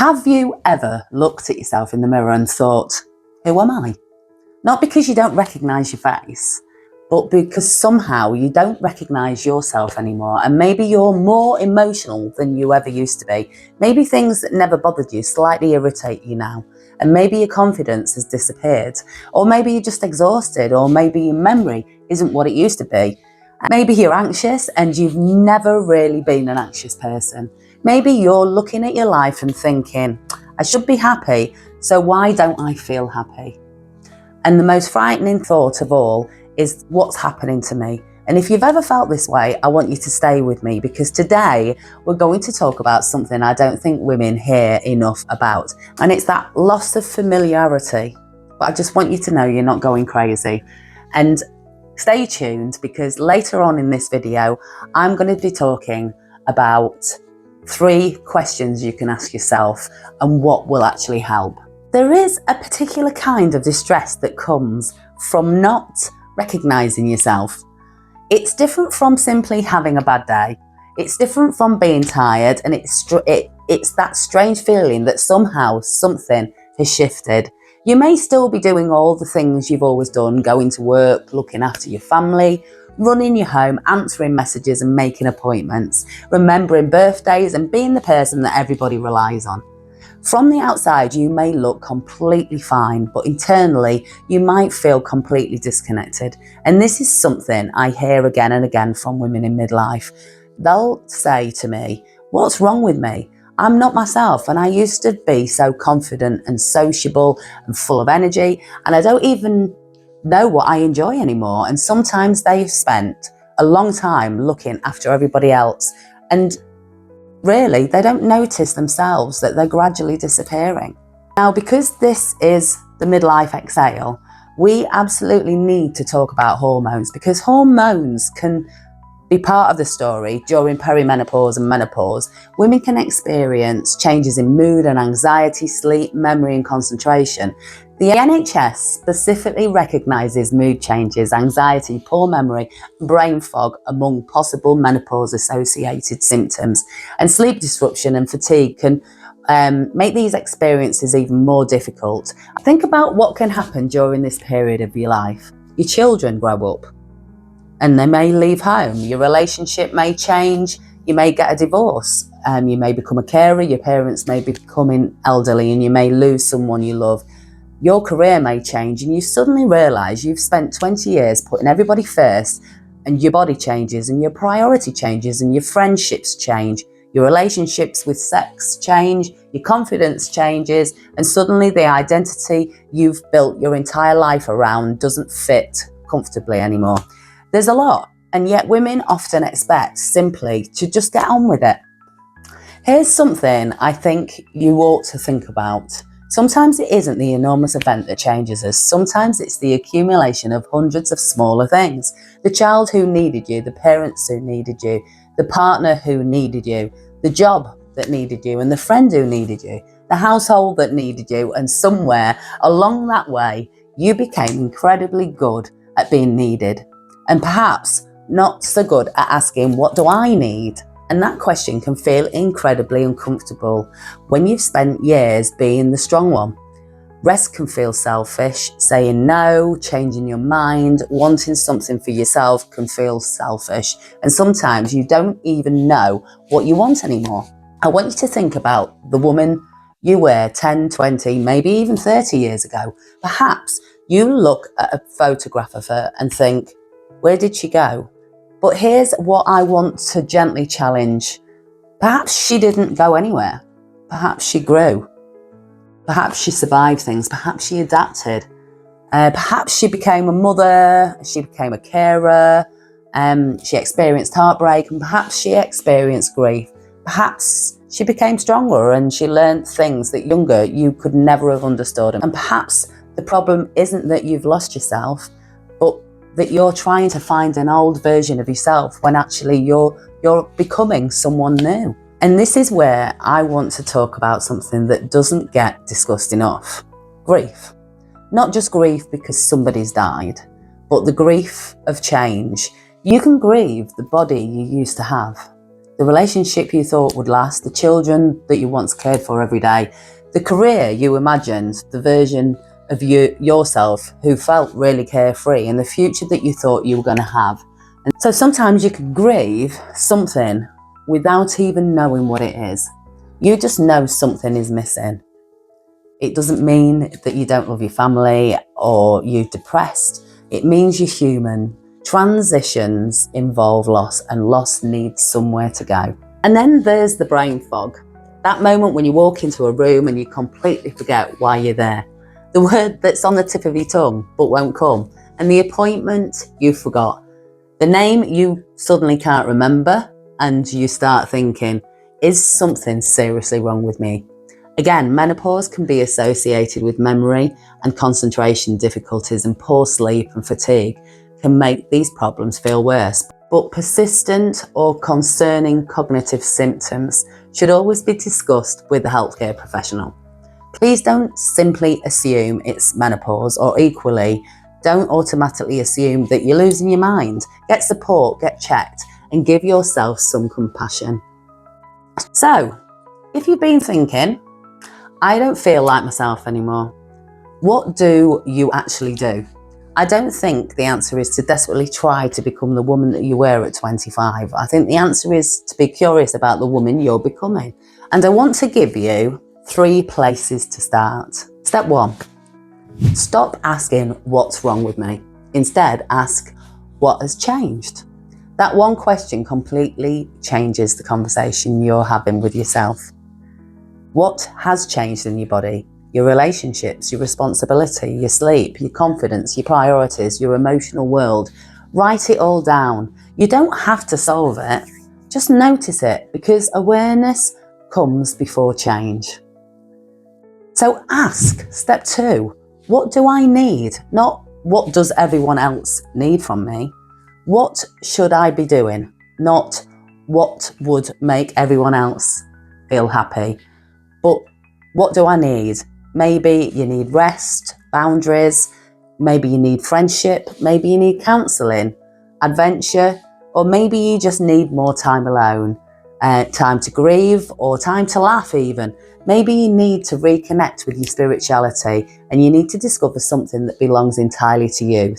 Have you ever looked at yourself in the mirror and thought, who am I? Not because you don't recognise your face, but because somehow you don't recognise yourself anymore, and maybe you're more emotional than you ever used to be. Maybe things that never bothered you slightly irritate you now, and maybe your confidence has disappeared, or maybe you're just exhausted, or maybe your memory isn't what it used to be. Maybe you're anxious and you've never really been an anxious person. Maybe you're looking at your life and thinking, I should be happy, so why don't I feel happy? And the most frightening thought of all is what's happening to me. And if you've ever felt this way, I want you to stay with me, because today we're going to talk about something I don't think women hear enough about. And it's that loss of familiarity. But I just want you to know you're not going crazy. And stay tuned, because later on in this video, I'm going to be talking about 3 questions you can ask yourself and what will actually help. There is a particular kind of distress that comes from not recognising yourself. It's different from simply having a bad day. It's different from being tired, and it's that strange feeling that somehow something has shifted. You may still be doing all the things you've always done, going to work, looking after your family, running your home, answering messages and making appointments, remembering birthdays and being the person that everybody relies on. From the outside, you may look completely fine, but internally, you might feel completely disconnected. And this is something I hear again and again from women in midlife. They'll say to me, what's wrong with me? I'm not myself, and I used to be so confident and sociable and full of energy, and I don't even know what I enjoy anymore. And sometimes they've spent a long time looking after everybody else, and really, they don't notice themselves that they're gradually disappearing. Now, because this is the Midlife Exhale, we absolutely need to talk about hormones, because hormones can be part of the story during perimenopause and menopause. Women can experience changes in mood and anxiety, sleep, memory and concentration. The NHS specifically recognises mood changes, anxiety, poor memory, brain fog among possible menopause-associated symptoms. And sleep disruption and fatigue can make these experiences even more difficult. Think about what can happen during this period of your life. Your children grow up and they may leave home. Your relationship may change. You may get a divorce. You may become a carer. Your parents may be becoming elderly and you may lose someone you love. Your career may change and you suddenly realise you've spent 20 years putting everybody first, and your body changes and your priority changes and your friendships change. Your relationships with sex change, your confidence changes, and suddenly the identity you've built your entire life around doesn't fit comfortably anymore. There's a lot, and yet women often expect simply to just get on with it. Here's something I think you ought to think about. Sometimes it isn't the enormous event that changes us. Sometimes it's the accumulation of hundreds of smaller things. The child who needed you, the parents who needed you, the partner who needed you, the job that needed you, and the friend who needed you, the household that needed you, and somewhere along that way, you became incredibly good at being needed. And perhaps not so good at asking, what do I need? And that question can feel incredibly uncomfortable when you've spent years being the strong one. Rest can feel selfish. Saying no, changing your mind, wanting something for yourself can feel selfish. And sometimes you don't even know what you want anymore. I want you to think about the woman you were 10, 20, maybe even 30 years ago. Perhaps you look at a photograph of her and think, where did she go? But here's what I want to gently challenge. Perhaps she didn't go anywhere. Perhaps she grew. Perhaps she survived things. Perhaps she adapted. Perhaps she became a mother. She became a carer. She experienced heartbreak, and perhaps she experienced grief. Perhaps she became stronger and she learned things that younger you could never have understood. And perhaps the problem isn't that you've lost yourself, but that you're trying to find an old version of yourself when actually you're becoming someone new. And this is where I want to talk about something that doesn't get discussed enough. Grief. Not just grief because somebody's died, but the grief of change. You can grieve the body you used to have. the relationship you thought would last, the children that you once cared for every day, the career you imagined, the version of yourself who felt really carefree, and the future that you thought you were going to have. And so sometimes you can grieve something without even knowing what it is. You just know something is missing. It doesn't mean that you don't love your family or you're depressed. It means you're human. Transitions involve loss, and loss needs somewhere to go. And then there's the brain fog. That moment when you walk into a room and you completely forget why you're there. The word that's on the tip of your tongue but won't come. And the appointment you forgot. The name you suddenly can't remember, and you start thinking, is something seriously wrong with me? Again, menopause can be associated with memory and concentration difficulties, and poor sleep and fatigue can make these problems feel worse. But persistent or concerning cognitive symptoms should always be discussed with a healthcare professional. Please don't simply assume it's menopause, or equally, don't automatically assume that you're losing your mind. Get support, get checked, and give yourself some compassion. So, if you've been thinking, I don't feel like myself anymore, what do you actually do? I don't think the answer is to desperately try to become the woman that you were at 25. I think the answer is to be curious about the woman you're becoming. And I want to give you 3 places to start. Step 1, stop asking what's wrong with me. Instead, ask what has changed. That one question completely changes the conversation you're having with yourself. What has changed in your body? Your relationships, your responsibility, your sleep, your confidence, your priorities, your emotional world. Write it all down. You don't have to solve it. Just notice it, because awareness comes before change. So ask, step 2, what do I need? Not what does everyone else need from me? What should I be doing? Not what would make everyone else feel happy, but what do I need? Maybe you need rest, boundaries, maybe you need friendship, maybe you need counselling, adventure, or maybe you just need more time alone, time to grieve, or time to laugh even. Maybe you need to reconnect with your spirituality, and you need to discover something that belongs entirely to you.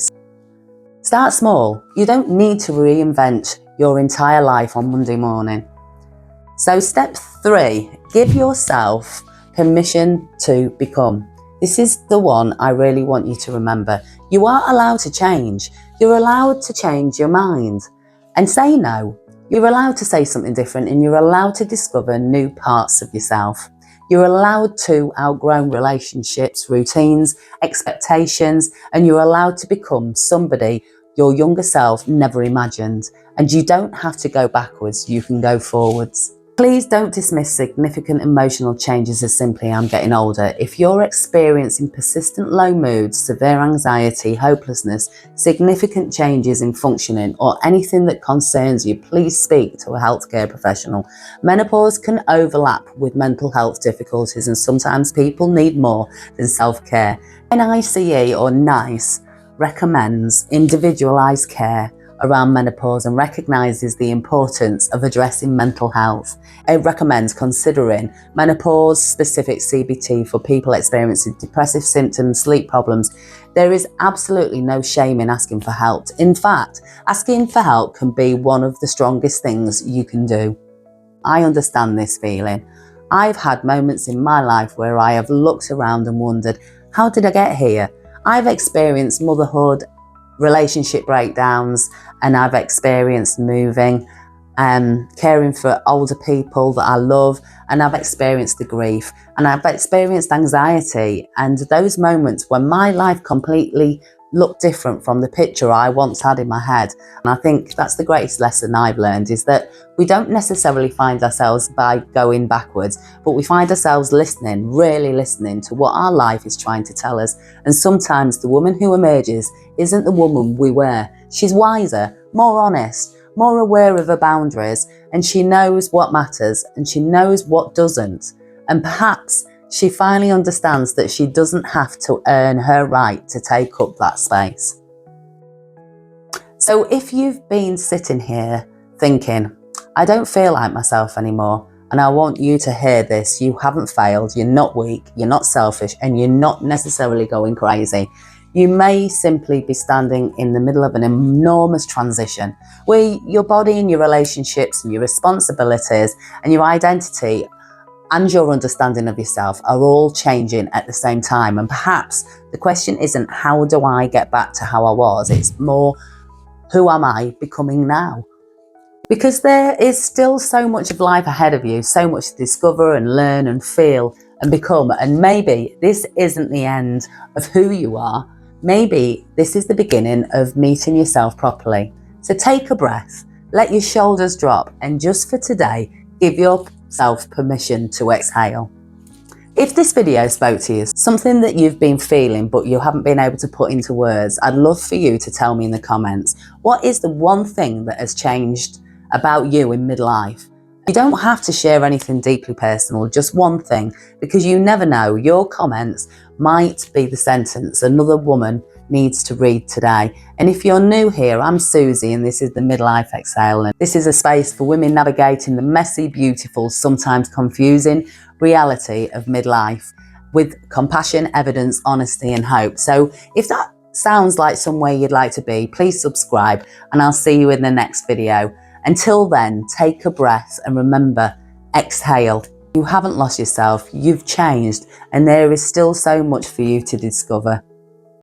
Start small. You don't need to reinvent your entire life on Monday morning. So step 3, give yourself permission to become. This is the one I really want you to remember. You are allowed to change. You're allowed to change your mind and say no. You're allowed to say something different, and you're allowed to discover new parts of yourself. You're allowed to outgrow relationships, routines, expectations, and you're allowed to become somebody your younger self never imagined. And you don't have to go backwards, you can go forwards. Please don't dismiss significant emotional changes as simply I'm getting older. If you're experiencing persistent low moods, severe anxiety, hopelessness, significant changes in functioning, or anything that concerns you, please speak to a healthcare professional. Menopause can overlap with mental health difficulties, and sometimes people need more than self-care. NICE, or NICE, recommends individualised care around menopause and recognises the importance of addressing mental health. It recommends considering menopause-specific CBT for people experiencing depressive symptoms, sleep problems. There is absolutely no shame in asking for help. In fact, asking for help can be one of the strongest things you can do. I understand this feeling. I've had moments in my life where I have looked around and wondered, how did I get here? I've experienced motherhood, relationship breakdowns, and I've experienced moving, caring for older people that I love, and I've experienced the grief, and I've experienced anxiety, and those moments when my life completely looked different from the picture I once had in my head. And I think that's the greatest lesson I've learned, is that we don't necessarily find ourselves by going backwards, but we find ourselves listening, really listening to what our life is trying to tell us. And sometimes the woman who emerges isn't the woman we were. She's wiser, more honest, more aware of her boundaries, and she knows what matters and she knows what doesn't. And perhaps she finally understands that she doesn't have to earn her right to take up that space. So if you've been sitting here thinking, I don't feel like myself anymore. And I want you to hear this. You haven't failed. You're not weak. You're not selfish. And you're not necessarily going crazy. You may simply be standing in the middle of an enormous transition where your body and your relationships and your responsibilities and your identity and your understanding of yourself are all changing at the same time. And perhaps the question isn't, how do I get back to how I was? It's more, who am I becoming now? Because there is still so much of life ahead of you, so much to discover and learn and feel and become. And maybe this isn't the end of who you are. Maybe this is the beginning of meeting yourself properly. So take a breath, let your shoulders drop, and just for today, give yourself permission to exhale. If this video spoke to you, something that you've been feeling but you haven't been able to put into words, I'd love for you to tell me in the comments, what is the one thing that has changed about you in midlife? You don't have to share anything deeply personal, just one thing, because you never know, your comments might be the sentence another woman needs to read today. And if you're new here, I'm Susie and this is the Midlife Exhale, and this is a space for women navigating the messy, beautiful, sometimes confusing reality of midlife with compassion, evidence, honesty and hope. So if that sounds like somewhere you'd like to be, please subscribe and I'll see you in the next video. Until then, take a breath and remember, exhale. You haven't lost yourself, you've changed, and there is still so much for you to discover.